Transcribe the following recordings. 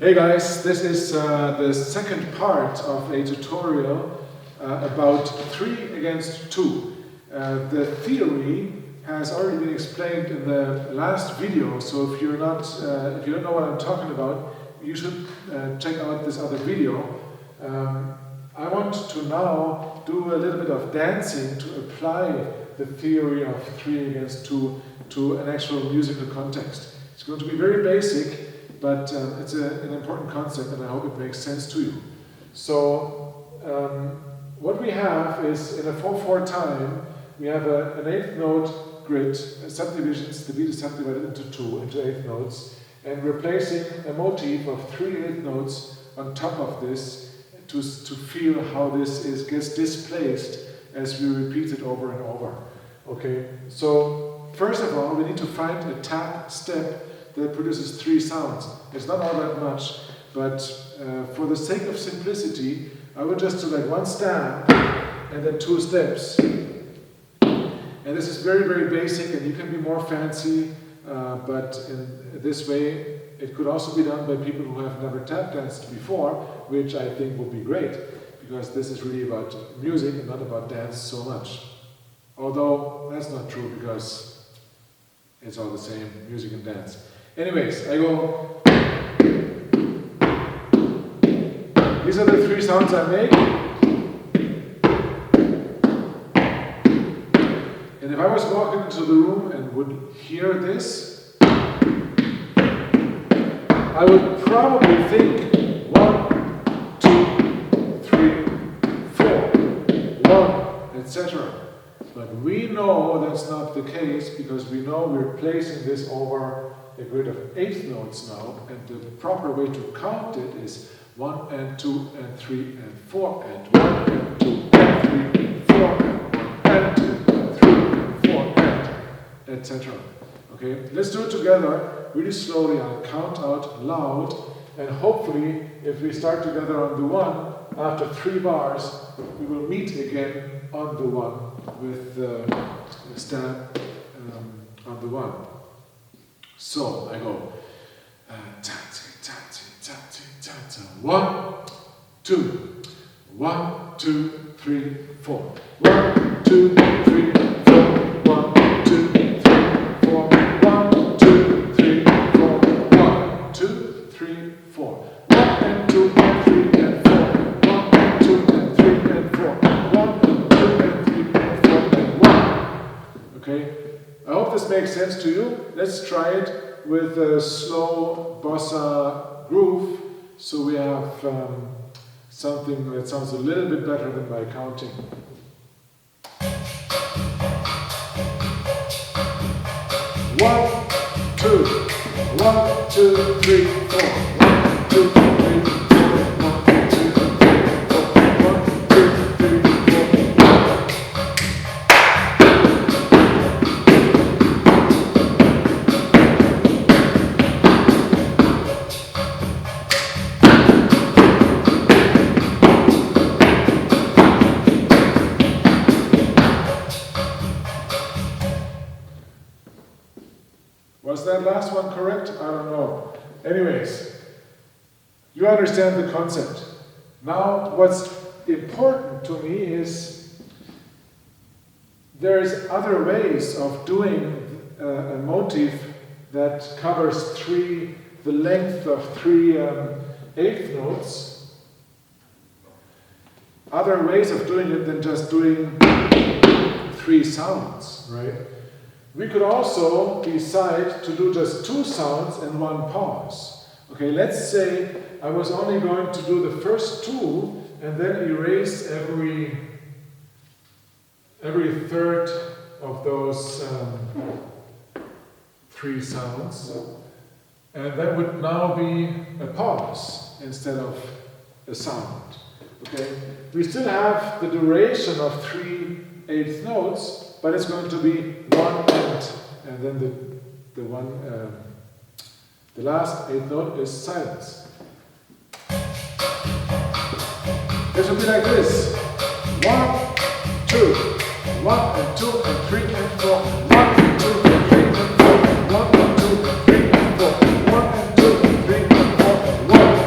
Hey guys, this is the second part of a tutorial about 3 against 2. The theory has already been explained in the last video, so if you don't know what I'm talking about, you should check out this other video. I want to now do a little bit of dancing to apply the theory of 3 against 2 to an actual musical context. It's going to be very basic, but it's an important concept and I hope it makes sense to you. So what we have is, in a 4/4 time, we have an 8th note grid, subdivisions. The beat is subdivided into 8th notes, and we're placing a motif of 3 8th notes on top of this to feel how this gets displaced as we repeat it over and over. Okay, so first of all, we need to find a tap step that produces 3 sounds. It's not all that much, but for the sake of simplicity, I would just do like 1 stamp and then 2 steps. And this is very, very basic, and you can be more fancy, but in this way, it could also be done by people who have never tap danced before, which I think will be great, because this is really about music and not about dance so much. Although that's not true, because it's all the same, music and dance. Anyways, I go. These are the 3 sounds I make. And if I was walking into the room and would hear this, I would probably think 1, 2, 3, 4, 1, etc. But we know that's not the case, because we know we're placing this over a grid of 8th notes now, and the proper way to count it is 1 and 2 and 3 and 4 and 1 and 2 and 3 and 4 and 1 and 2 and 3 and 4 and etc. Okay, let's do it together really slowly. I'll count out loud, and hopefully if we start together on the 1, after 3 bars we will meet again on the 1 with the stamp on the 1. So I go 1, 2, 1, 2, 3, 4. 1, 2, 3, 4. 1, 2, 3, 4. 1, 2, 3, 4. 1, 2, 3, 4. 1 and 2 and 3 and 4. 1 and 2 and 3 and 4. 1 and 2 and 3 and 4 and 1. Okay? I hope this makes sense to you. Let's try it with a slow bossa groove, so we have something that sounds a little bit better than my counting. 1, 2, 1, 2, 3, 4. 1, 2, 3, 4. 1, 2, 3, 4. 1, 2, 3, 4. Was that last one correct? I don't know. Anyways, you understand the concept. Now, what's important to me is there's other ways of doing a motif that covers the length of 3 8th notes. Other ways of doing it than just doing 3 sounds, right? We could also decide to do just 2 sounds and 1 pause. Okay, let's say I was only going to do the first 2 and then erase every third of those 3 sounds, and that would now be a pause instead of a sound. Okay, we still have the duration of 3 8th notes, but it's going to be 1 and then the last 8th note is silence. This will be like this: 1, 2, 1 and 2 and 3 and 4. 1 and 2 and 3 and 4. 1 and 2 and 3 and 4. 1 and 2 and 3 and 4. 1.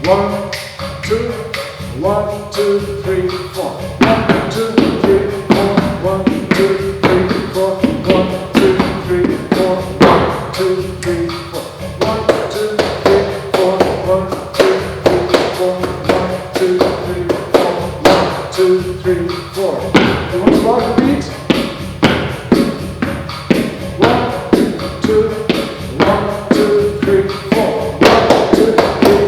1, 2, 1, 2, 3, 4. 1, 2, 3, 4. 1, 2, 3, 4. 1, 2, 3, 4. 1, 2, 3, 4. 1, 2, 3, 4. 1, 2, 3, 4. 1, 2, 3, 4. 1, 2, 3, 4. You want to rock the beat? 1, 2, 1, 2, 3, 4. 1, 2, 3, 4.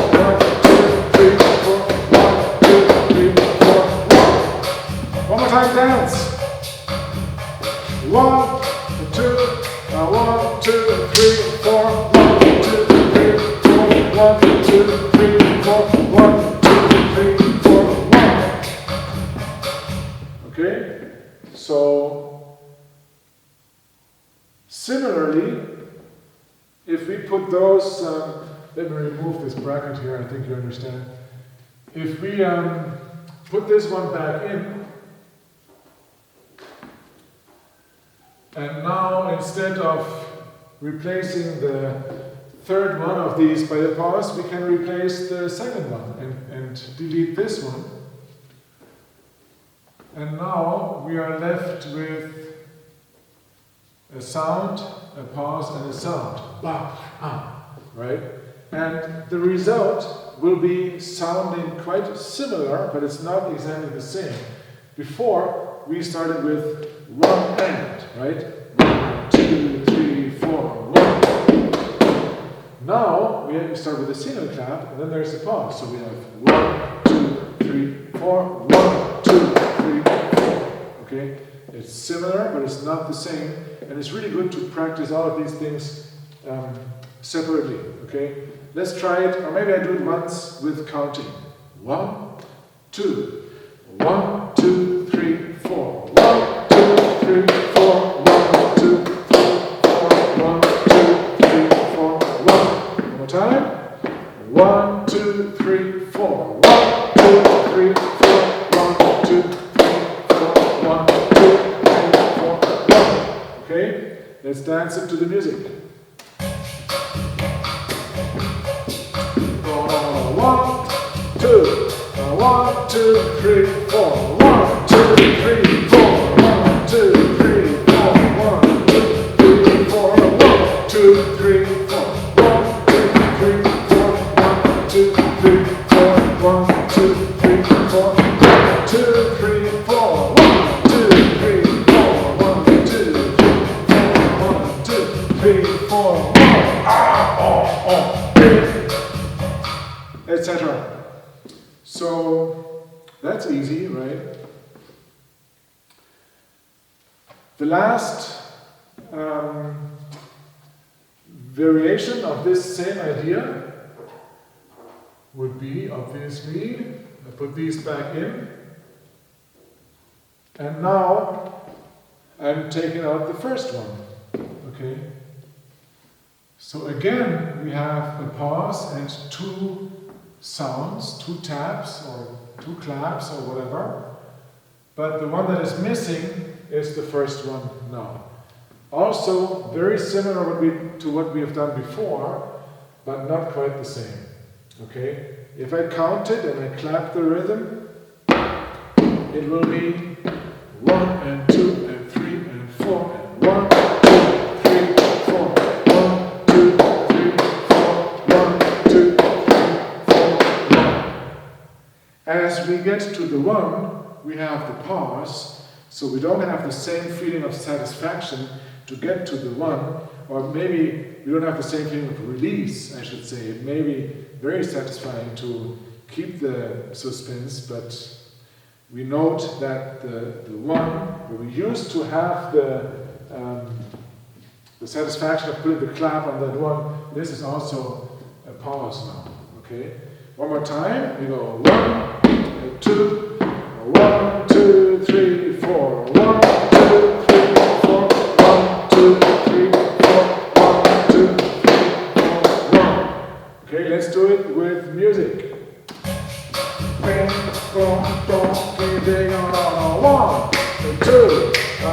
1, 2, 3, 4. 1, 2, 3, 4. 1. One more time, dance. 1, 2, 1, 2, 3, 4. 1, 2, 3, 4. 1, 2, 3, 4. 1, 2, 3, 4. 1. Okay? So, similarly, if we put those, let me remove this bracket here, I think you understand. If we put this one back in, and now instead of replacing the third one of these by a pause, we can replace the second one and delete this one. And now we are left with a sound, a pause, and a sound. Ba, ah, right? And the result will be sounding quite similar, but it's not exactly the same. Before, we started with one and, right? 1, 2, 3, 4, 1. Now, we start with a single clap, and then there's a pause. So we have 1, 2, 3, 4, 1, 2, 3, 4. Okay? It's similar, but it's not the same. And it's really good to practice all of these things separately. Okay? Let's try it, or maybe I do it once with counting. 1, 2. 1, 2, 3, 4. 1, 2, 3, 4. 1, 2, 3, 4. 1, 2, 3, 4. 1. One more time. 1, 2, 3, 4. 1, 2, 3, 4. 1, 2, 3, 4. 1, 2, 3, 4. 1. Okay? Let's dance into the music. 1, 2. 1, 2, 3, 4. 1, 2, 3, 4. 1, 2, 3, 4. 1, 2, 3, 4. 1, 2, 3, 4. 1, 2, 3, 4. 1, 2, 3, 4. 1, 2, 3, 4. 1, 2, 3, 4. 1, 2, 3, 4. 1, 2, 3, 4. 1, 2, 3, 4. 1. Ah, oh, oh. Etc. So that's easy, right? The last variation of this same idea would be, obviously, I put these back in, and now I'm taking out the first one, okay? So again, we have a pause and two sounds, two taps or two claps or whatever, but the one that is missing is the first one now. Also very similar to what we have done before, but not quite the same. Okay? If I count it and I clap the rhythm, it will be 1 and 2 and 3 and 4 and 1, 2, 3, 4, 1, 2, 3, 4, 1, 2, 3, 4, 1. As we get to the 1, we have the pause, so we don't have the same feeling of satisfaction to get to the 1, or maybe we don't have the same feeling of release, I should say. It may be very satisfying to keep the suspense, but we note that the 1, where we used to have the satisfaction of putting the clap on that 1, this is also a pause now, okay? One more time, we go 1, 2, 1, 2, 3, 4, 1, 2, 3, 4, 1, 2, 3, 4, 1, 2, 3, 4, 1. Okay, let's do it with music. 1, 2,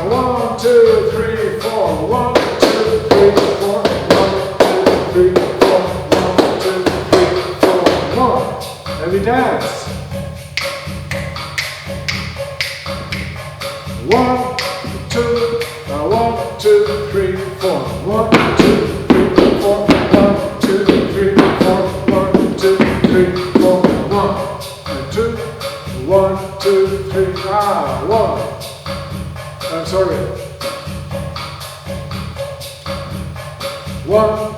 1, 2, 3, 4, 1, 2, 3, 4, 1, 2, 3, 4, 1, 2, 3, 4, 1. dance. 1, 2, 1, 2, 3, 4. 1, 2, 3, 4. 1, 2, 3, 4. 1, 2, 3, 4. 1 and 2. 1, 2, 3. 1. I'm sorry. 1,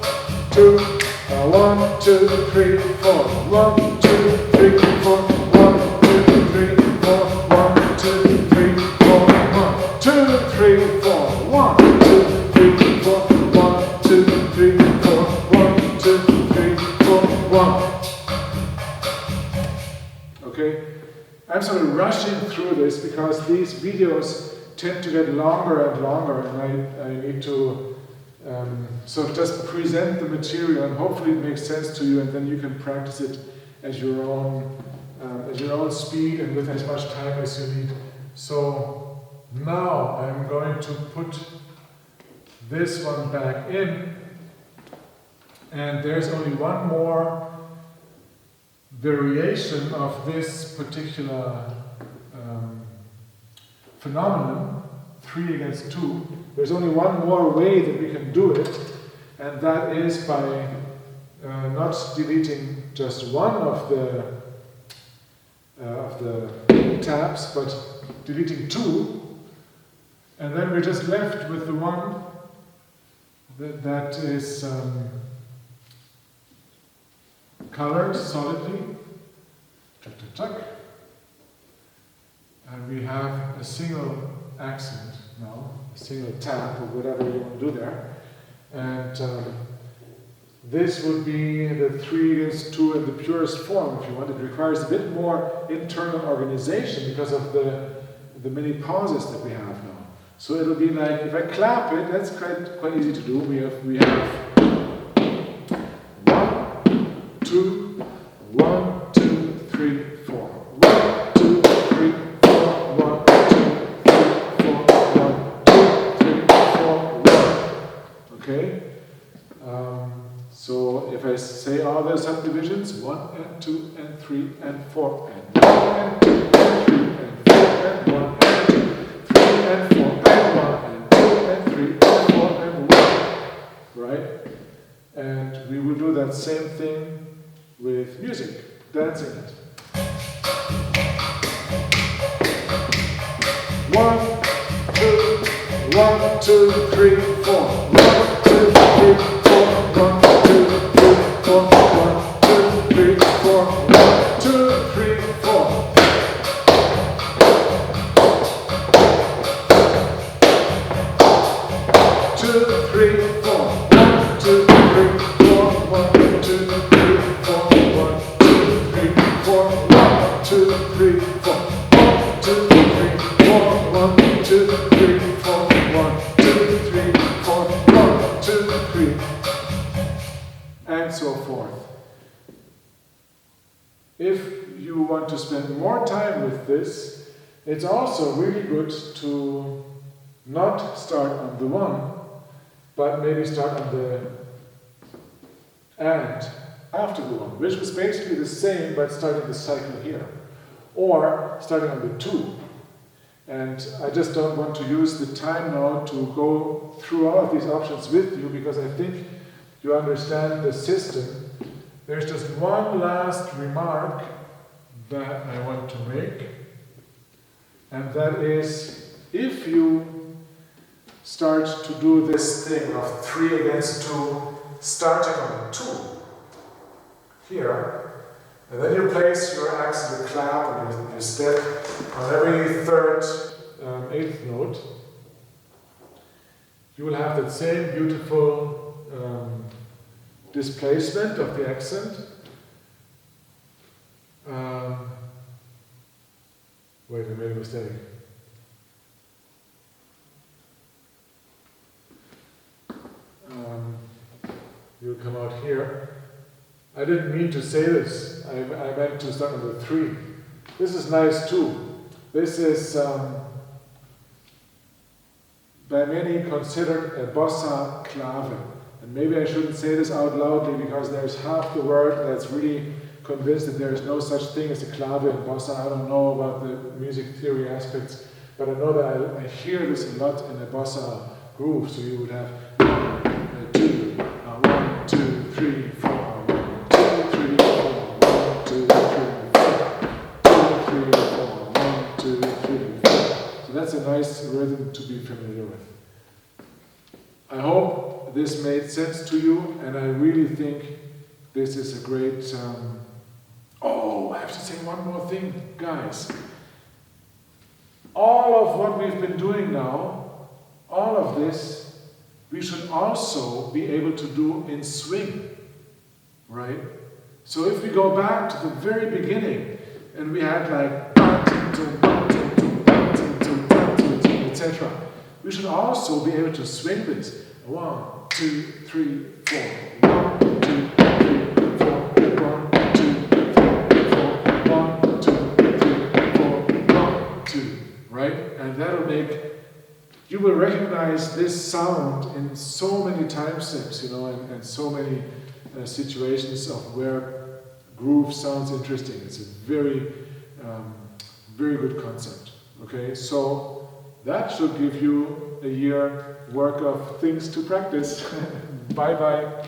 2, 1, 2, 3, 4. 1, 2, 3, 4. 1, 2, 3, 4. 1, 2, 3, 4. 1, 2, 3, 4. 1, 2, 3, 4. 1, 2, 3, 4. 1, 2, 3, 4. 1. Okay, I'm sort of rushing through this because these videos tend to get longer and longer, and I need to so just present the material, and hopefully it makes sense to you, and then you can practice it at your own speed and with as much time as you need. So now I'm going to put this one back in, and there's only one more variation of this particular phenomenon, 3 against 2. There's only one more way that we can do it, and that is by not deleting just one of the tabs, but deleting 2, and then we're just left with the one that is colored solidly, and we have a single accent now, a single tab or whatever you want to do there, and this would be the 3 against 2 in the purest form if you want. It requires a bit more internal organization because of the many pauses that we have now. So it'll be like, if I clap it, that's quite easy to do. We have 1, 2, 1, 2, 3, 4. 1, 2, 3, 4. 1, 2, 3, 4. 1, 2, 3, 4. 1. Okay? So if I say all the subdivisions, 1 and 2 and 3 and 4 and 1 and 2 and 3 and 4 and 1 and 2, 3 and 4 and 1 and 2 and 3 and 4 and 1, right? And we will do that same thing with music, dancing it. 1, 2, 1, 2, 3, 4. 1, 2, 3, 4. 1, 2, 3, 4. 1, 2, 3, 4. 1, 2, 3, 4. 2, 3, 4. 1, 2, 3, 4. 1, 2, 3, 4. 1, 2, 3, 4. 1, 2, 3, 4. 1, 2, 3, 4. 1, 2, 3, 4. 1, 2, 3, 4. 1, 2, 3. And so forth. If you want to spend more time with this, it's also really good to not start on the 1, but maybe start on the and after the 1, which was basically the same, but starting the cycle here. Or starting on the 2. And I just don't want to use the time now to go through all of these options with you, because I think you understand the system. There's just one last remark that I want to make, and that is, if you start to do this thing of 3 against 2, starting on 2 here, and then you place your axe in the clap and you step on every 3rd, 8th note, you will have that same beautiful displacement of the accent. Wait, I made a mistake. You'll come out here. I didn't mean to say this. I meant to start on the 3. This is nice too. This is by many considered a bossa clave. And maybe I shouldn't say this out loudly because there's half the word that's really convinced that there is no such thing as a clave in bossa. I don't know about the music theory aspects, but I know that I hear this a lot in a bossa groove. So you would have 1, 2, 1, 2, 3, 4, 1, 2, 3, 4, 1, 2, 3, 4, 2, 3, 4, 1, 2, 3, 4. So that's a nice rhythm to be familiar with. I hope this made sense to you, and I really think this is a great... Oh, I have to say one more thing, guys. All of what we've been doing now, all of this, we should also be able to do in swing, right? So if we go back to the very beginning, and we had like etc., we should also be able to swing this. 1, 2, 3, 4. 1, 2, 3, 4. 1, 2, 3, 4. 1, 2, 3, 4. 1, 2. Right? And that'll make, you will recognize this sound in so many time steps, you know, and so many situations of where groove sounds interesting. It's a very, very good concept. Okay, so that should give you a year work of things to practice. Bye bye.